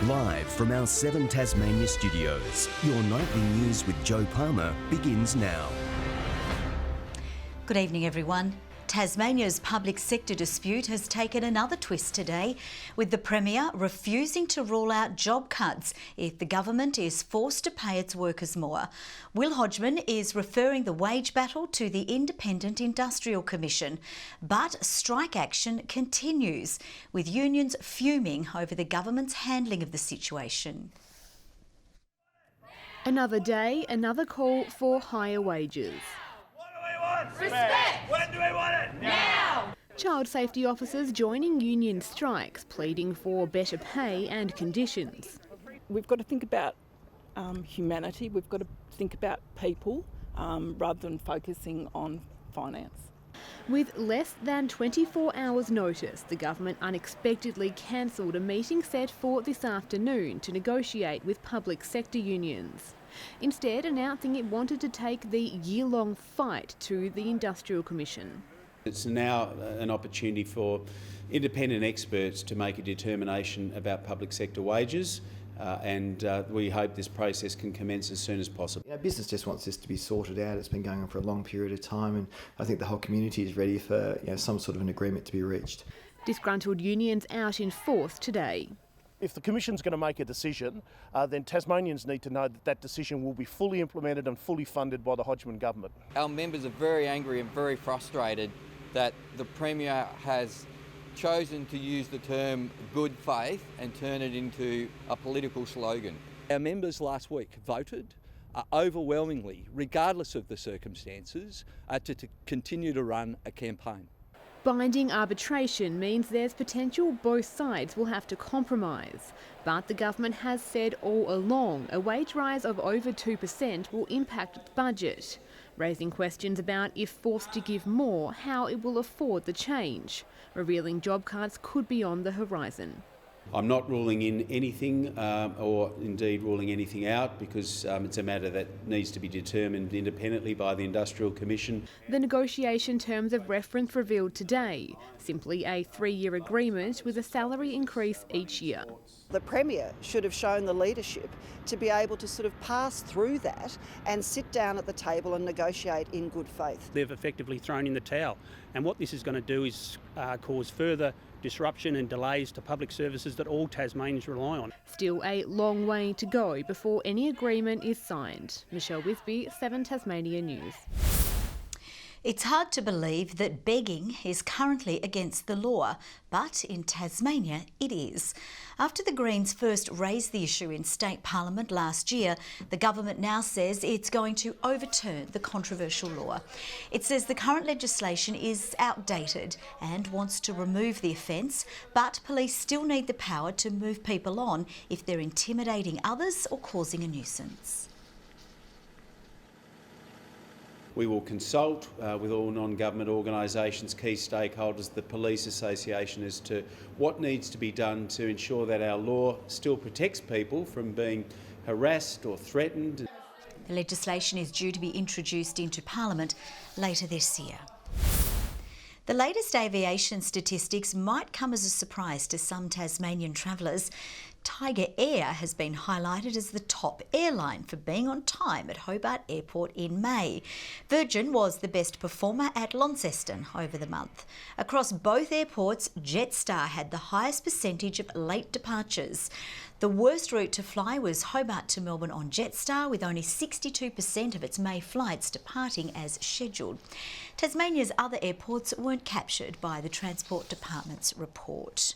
Live from our 7 Tasmania studios, your nightly news with Joe Palmer begins now. Good evening, everyone. Tasmania's public sector dispute has taken another twist today, with the Premier refusing to rule out job cuts if the government is forced to pay its workers more. Will Hodgman is referring the wage battle to the Independent Industrial Commission, but strike action continues, with unions fuming over the government's handling of the situation. Another day, another call for higher wages. Respect! When do we want it? Now! Child safety officers joining union strikes, pleading for better pay and conditions. We've got to think about humanity, we've got to think about people rather than focusing on finance. With less than 24 hours notice, the government unexpectedly cancelled a meeting set for this afternoon to negotiate with public sector unions. Instead, announcing it wanted to take the year-long fight to the Industrial Commission. It's now an opportunity for independent experts to make a determination about public sector wages, and we hope this process can commence as soon as possible. Business just wants this to be sorted out. It's been going on for a long period of time, and I think the whole community is ready for some sort of an agreement to be reached. Disgruntled unions out in force today. If the Commission's going to make a decision, then Tasmanians need to know that that decision will be fully implemented and fully funded by the Hodgman government. Our members are very angry and very frustrated that the Premier has chosen to use the term good faith and turn it into a political slogan. Our members last week voted overwhelmingly, regardless of the circumstances, to continue to run a campaign. Binding arbitration means there's potential both sides will have to compromise. But the government has said all along a wage rise of over 2% will impact its budget, raising questions about if forced to give more, how it will afford the change, revealing job cuts could be on the horizon. I'm not ruling in anything or indeed ruling anything out, because it's a matter that needs to be determined independently by the Industrial Commission. The negotiation terms of reference revealed today, simply a 3-year agreement with a salary increase each year. The Premier should have shown the leadership to be able to sort of pass through that and sit down at the table and negotiate in good faith. They've effectively thrown in the towel, and what this is going to do is cause further disruption and delays to public services that all Tasmanians rely on. Still a long way to go before any agreement is signed. Michelle Wisby, 7 Tasmania News. It's hard to believe that begging is currently against the law, but in Tasmania it is. After the Greens first raised the issue in State Parliament last year, the government now says it's going to overturn the controversial law. It says the current legislation is outdated and wants to remove the offence, but police still need the power to move people on if they're intimidating others or causing a nuisance. We will consult with all non-government organisations, key stakeholders, the Police Association, as to what needs to be done to ensure that our law still protects people from being harassed or threatened. The legislation is due to be introduced into Parliament later this year. The latest aviation statistics might come as a surprise to some Tasmanian travellers. Tiger Air has been highlighted as the top airline for being on time at Hobart Airport in May. Virgin was the best performer at Launceston over the month. Across both airports, Jetstar had the highest percentage of late departures. The worst route to fly was Hobart to Melbourne on Jetstar, with only 62% of its May flights departing as scheduled. Tasmania's other airports weren't captured by the Transport Department's report.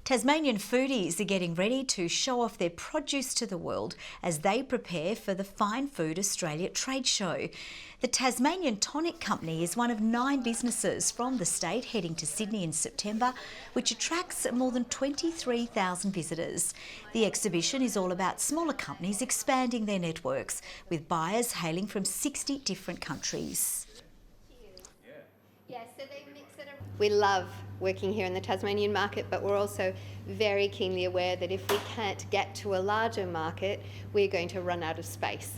Tasmanian foodies are getting ready to show off their produce to the world as they prepare for the Fine Food Australia trade show. The Tasmanian Tonic Company is one of 9 businesses from the state heading to Sydney in September, which attracts more than 23,000 visitors. The exhibition is all about smaller companies expanding their networks, with buyers hailing from 60 different countries. We love working here in the Tasmanian market, but we're also very keenly aware that if we can't get to a larger market, we're going to run out of space.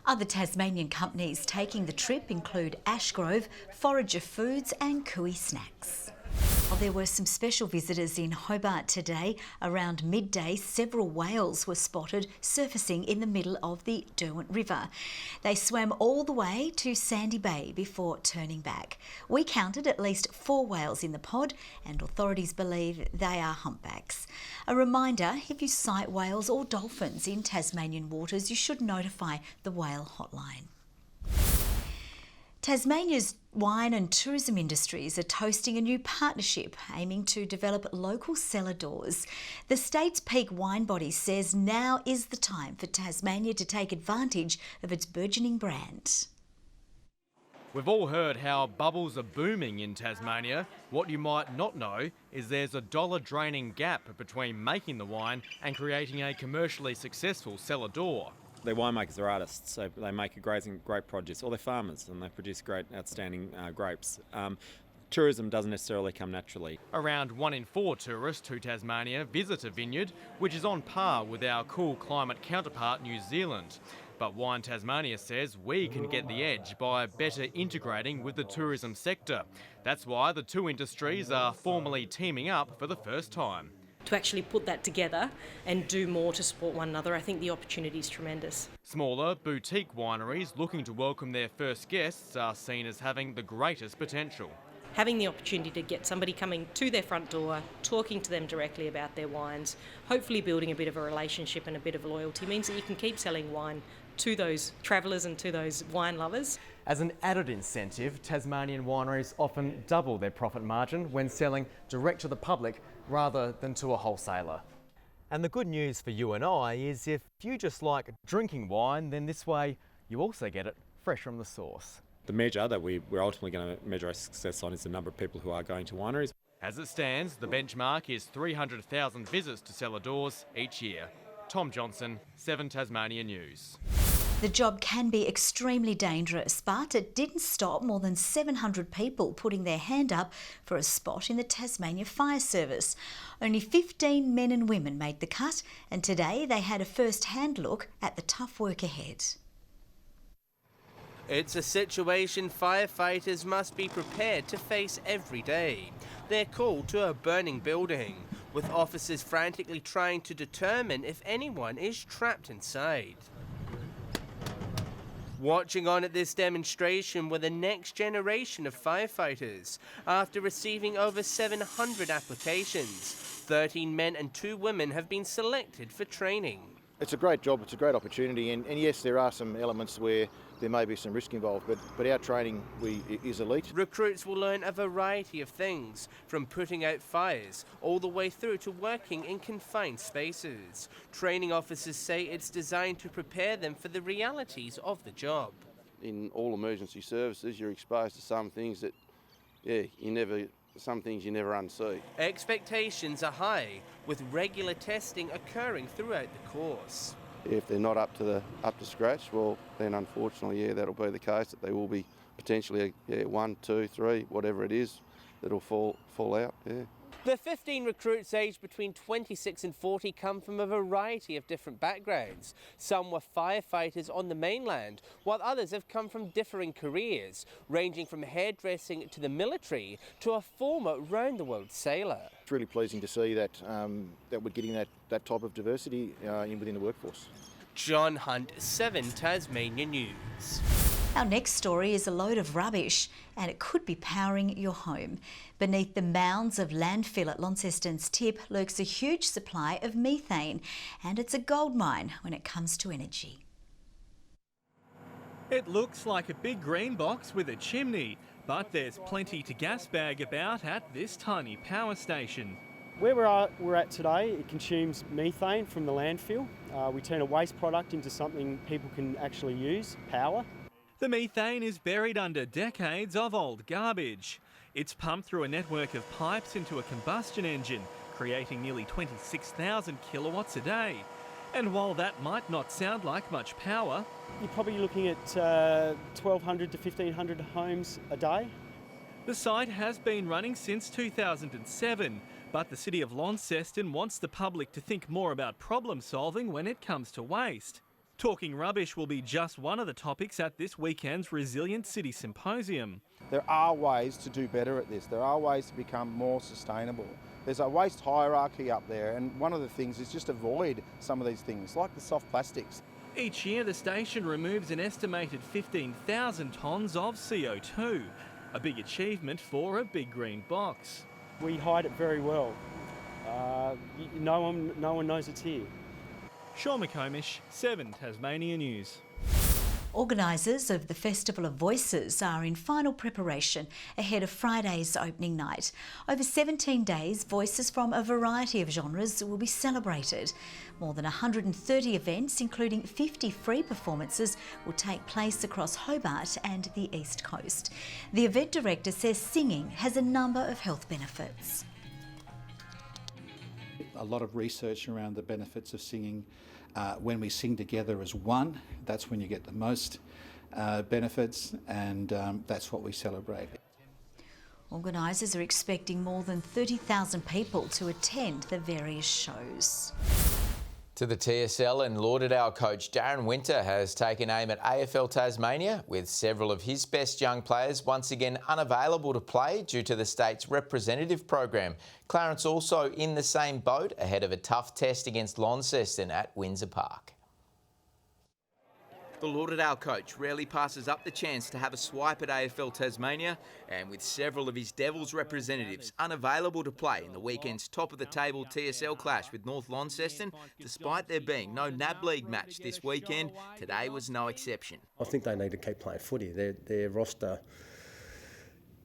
Other Tasmanian companies taking the trip include Ashgrove, Forager Foods and Cooey Snacks. There were some special visitors in Hobart today. Around midday, several whales were spotted surfacing in the middle of the Derwent River. They swam all the way to Sandy Bay before turning back. We counted at least 4 whales in the pod, and authorities believe they are humpbacks. A reminder, if you sight whales or dolphins in Tasmanian waters, you should notify the whale hotline. Tasmania's wine and tourism industries are toasting a new partnership aiming to develop local cellar doors. The state's peak wine body says now is the time for Tasmania to take advantage of its burgeoning brand. We've all heard how bubbles are booming in Tasmania. What you might not know is there's a dollar-draining gap between making the wine and creating a commercially successful cellar door. Their winemakers are artists, so they make a grazing grape produce, or they're farmers and they produce great, outstanding grapes. Tourism doesn't necessarily come naturally. Around 1 in 4 tourists to Tasmania visit a vineyard, which is on par with our cool climate counterpart New Zealand. But Wine Tasmania says we can get the edge by better integrating with the tourism sector. That's why the two industries are formally teaming up for the first time. To actually put that together and do more to support one another, I think the opportunity is tremendous. Smaller, boutique wineries looking to welcome their first guests are seen as having the greatest potential. Having the opportunity to get somebody coming to their front door, talking to them directly about their wines, hopefully building a bit of a relationship and a bit of loyalty means that you can keep selling wine to those travellers and to those wine lovers. As an added incentive, Tasmanian wineries often double their profit margin when selling direct to the public rather than to a wholesaler. And the good news for you and I is if you just like drinking wine, then this way you also get it fresh from the source. The measure that we're ultimately going to measure our success on is the number of people who are going to wineries. As it stands, the benchmark is 300,000 visits to cellar doors each year. Tom Johnson, 7 Tasmania News. The job can be extremely dangerous, but it didn't stop more than 700 people putting their hand up for a spot in the Tasmania Fire Service. Only 15 men and women made the cut, and today they had a first-hand look at the tough work ahead. It's a situation firefighters must be prepared to face every day. They're called to a burning building, with officers frantically trying to determine if anyone is trapped inside. Watching on at this demonstration were the next generation of firefighters. After receiving over 700 applications, 13 men and 2 women have been selected for training. It's a great job, it's a great opportunity, and yes, there are some elements where there may be some risk involved, but our training is elite. Recruits will learn a variety of things, from putting out fires all the way through to working in confined spaces. Training officers say it's designed to prepare them for the realities of the job. In all emergency services, you're exposed to some things that, some things you never unsee. Expectations are high, with regular testing occurring throughout the course. If they're not up to scratch, well, then unfortunately, that'll be the case, that they will be potentially 1, 2, 3, whatever it is, that'll fall out. The 15 recruits aged between 26 and 40 come from a variety of different backgrounds. Some were firefighters on the mainland, while others have come from differing careers, ranging from hairdressing to the military to a former round-the-world sailor. It's really pleasing to see that that we're getting that type of diversity within the workforce. John Hunt, 7 Tasmania News. Our next story is a load of rubbish, and it could be powering your home. Beneath the mounds of landfill at Launceston's Tip lurks a huge supply of methane, and it's a gold mine when it comes to energy. It looks like a big green box with a chimney, but there's plenty to gas bag about at this tiny power station. Where we're at today, it consumes methane from the landfill. We turn a waste product into something people can actually use, power. The methane is buried under decades of old garbage. It's pumped through a network of pipes into a combustion engine, creating nearly 26,000 kilowatts a day. And while that might not sound like much power, you're probably looking at 1,200 to 1,500 homes a day. The site has been running since 2007, but the City of Launceston wants the public to think more about problem solving when it comes to waste. Talking rubbish will be just one of the topics at this weekend's Resilient City Symposium. There are ways to do better at this. There are ways to become more sustainable. There's a waste hierarchy up there, and one of the things is just avoid some of these things, like the soft plastics. Each year the station removes an estimated 15,000 tonnes of CO2, a big achievement for a big green box. We hide it very well. No one knows it's here. Sean McComish, 7 Tasmania News. Organisers of the Festival of Voices are in final preparation ahead of Friday's opening night. Over 17 days, voices from a variety of genres will be celebrated. More than 130 events, including 50 free performances, will take place across Hobart and the East Coast. The event director says singing has a number of health benefits. A lot of research around the benefits of singing. When we sing together as one, that's when you get the most benefits, and that's what we celebrate. Organisers are expecting more than 30,000 people to attend the various shows. To the TSL, and Lauderdale coach Darren Winter has taken aim at AFL Tasmania, with several of his best young players once again unavailable to play due to the state's representative program. Clarence also in the same boat ahead of a tough test against Launceston at Windsor Park. The Lauderdale coach rarely passes up the chance to have a swipe at AFL Tasmania, and with several of his Devils representatives unavailable to play in the weekend's top-of-the-table TSL clash with North Launceston, despite there being no NAB League match this weekend, today was no exception. I think they need to keep playing footy. Their roster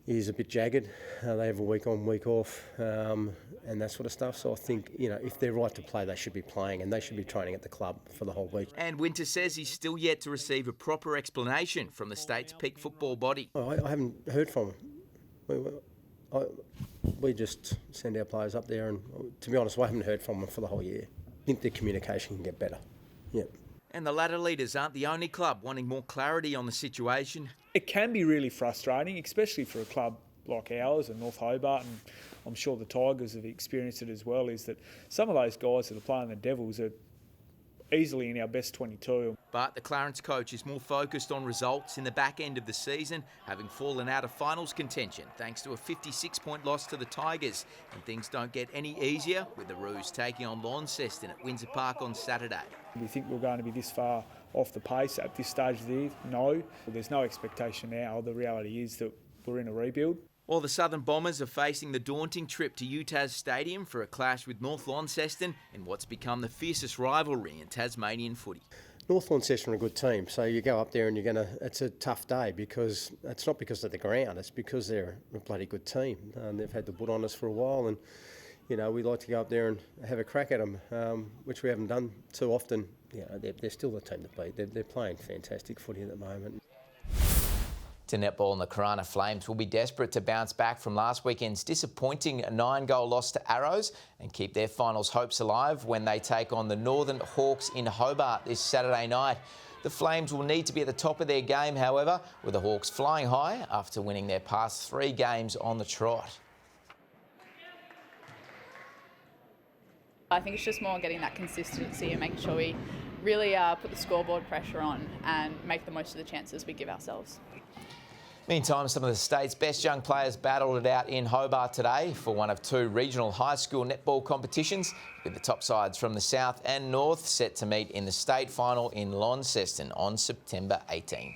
is a bit jagged. They have a week on, week off, and that sort of stuff. So I think, if they're right to play, they should be playing, and they should be training at the club for the whole week. And Winter says he's still yet to receive a proper explanation from the state's peak football body. I haven't heard from them. We just send our players up there, and to be honest, I haven't heard from them for the whole year. I think their communication can get better. Yeah. And the ladder leaders aren't the only club wanting more clarity on the situation. It can be really frustrating, especially for a club like ours and North Hobart, and I'm sure the Tigers have experienced it as well, is that some of those guys that are playing the Devils are easily in our best 22. But the Clarence coach is more focused on results in the back end of the season, having fallen out of finals contention thanks to a 56-point loss to the Tigers. And things don't get any easier with the Roos taking on Launceston at Windsor Park on Saturday. We think we're going to be this far off the pace at this stage of the year? No. There's no expectation now. The reality is that we're in a rebuild. While the Southern Bombers are facing the daunting trip to UTAS Stadium for a clash with North Launceston in what's become the fiercest rivalry in Tasmanian footy. North Launceston are a good team, so you go up there and it's a tough day, because it's not because of the ground, it's because they're a bloody good team. They've had the boot on us for a while, and we like to go up there and have a crack at them, which we haven't done too often. They're still the team to beat. They're playing fantastic footy at the moment. To netball, and the Corona Flames will be desperate to bounce back from last weekend's disappointing 9-goal loss to Arrows and keep their finals hopes alive when they take on the Northern Hawks in Hobart this Saturday night. The Flames will need to be at the top of their game, however, with the Hawks flying high after winning their past 3 games on the trot. I think it's just more getting that consistency and making sure we really put the scoreboard pressure on and make the most of the chances we give ourselves. Meantime, some of the state's best young players battled it out in Hobart today for one of 2 regional high school netball competitions, with the top sides from the south and north set to meet in the state final in Launceston on September 18.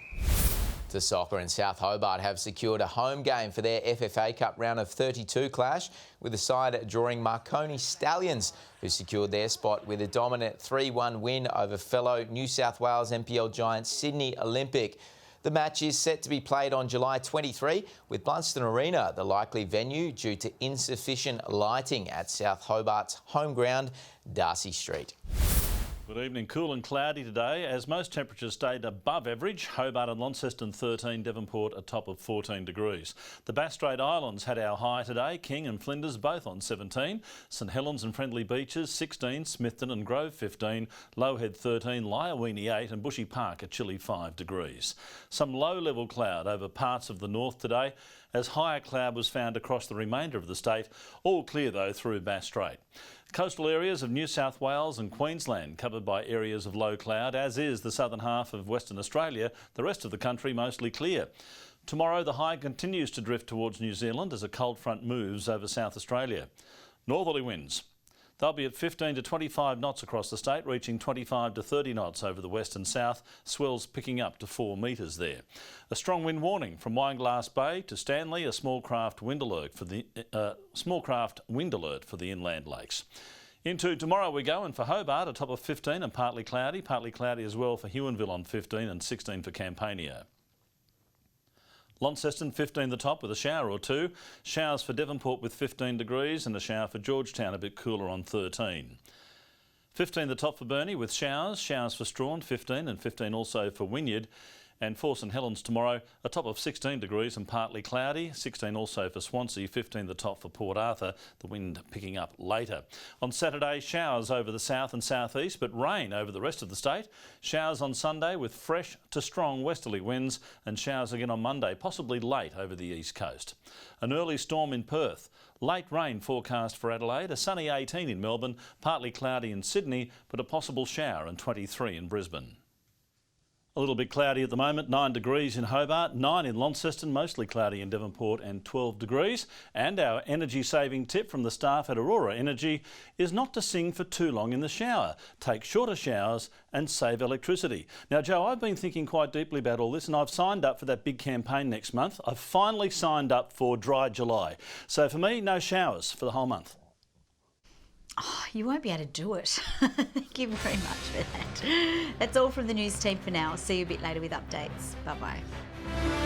The soccer in South Hobart have secured a home game for their FFA Cup round of 32 clash, with the side drawing Marconi Stallions, who secured their spot with a dominant 3-1 win over fellow New South Wales NPL giants Sydney Olympic. The match is set to be played on July 23, with Blunston Arena the likely venue due to insufficient lighting at South Hobart's home ground, Darcy Street. Good evening. Cool and cloudy today as most temperatures stayed above average. Hobart and Launceston 13, Devonport a top of 14 degrees. The Bass Strait Islands had our high today. King and Flinders both on 17. St Helens and Friendly Beaches 16. Smithton and Grove 15. Lowhead 13. Lyowini 8 and Bushy Park a chilly 5 degrees. Some low-level cloud over parts of the north today, as higher cloud was found across the remainder of the state. All clear though through Bass Strait. Coastal areas of New South Wales and Queensland covered by areas of low cloud, as is the southern half of Western Australia. The rest of the country mostly clear. Tomorrow the high continues to drift towards New Zealand as a cold front moves over South Australia. Northerly winds. They'll be at 15 to 25 knots across the state, reaching 25 to 30 knots over the west and south, swells picking up to 4 metres there. A strong wind warning from Wineglass Bay to Stanley, a small craft wind alert for the inland lakes. Into tomorrow we go, and for Hobart, a top of 15 and partly cloudy as well for Huonville on 15 and 16 for Campania. Launceston 15 the top with a shower or two. Showers for Devonport with 15 degrees and a shower for Georgetown a bit cooler on 13. 15 the top for Burnie with showers. Showers for Strawn 15 and 15 also for Wynyard. And for St Helens tomorrow, a top of 16 degrees and partly cloudy, 16 also for Swansea, 15 the top for Port Arthur, the wind picking up later. On Saturday, showers over the south and southeast, but rain over the rest of the state. Showers on Sunday with fresh to strong westerly winds, and showers again on Monday, possibly late over the east coast. An early storm in Perth. Late rain forecast for Adelaide, a sunny 18 in Melbourne, partly cloudy in Sydney, but a possible shower and 23 in Brisbane. A little bit cloudy at the moment, 9 degrees in Hobart, 9 in Launceston, mostly cloudy in Devonport and 12 degrees. And our energy saving tip from the staff at Aurora Energy is not to sing for too long in the shower. Take shorter showers and save electricity. Now Joe, I've been thinking quite deeply about all this and I've signed up for that big campaign next month. I've finally signed up for Dry July. So for me, no showers for the whole month. Oh, you won't be able to do it. Thank you very much for that. That's all from the news team for now. I'll see you a bit later with updates. Bye-bye.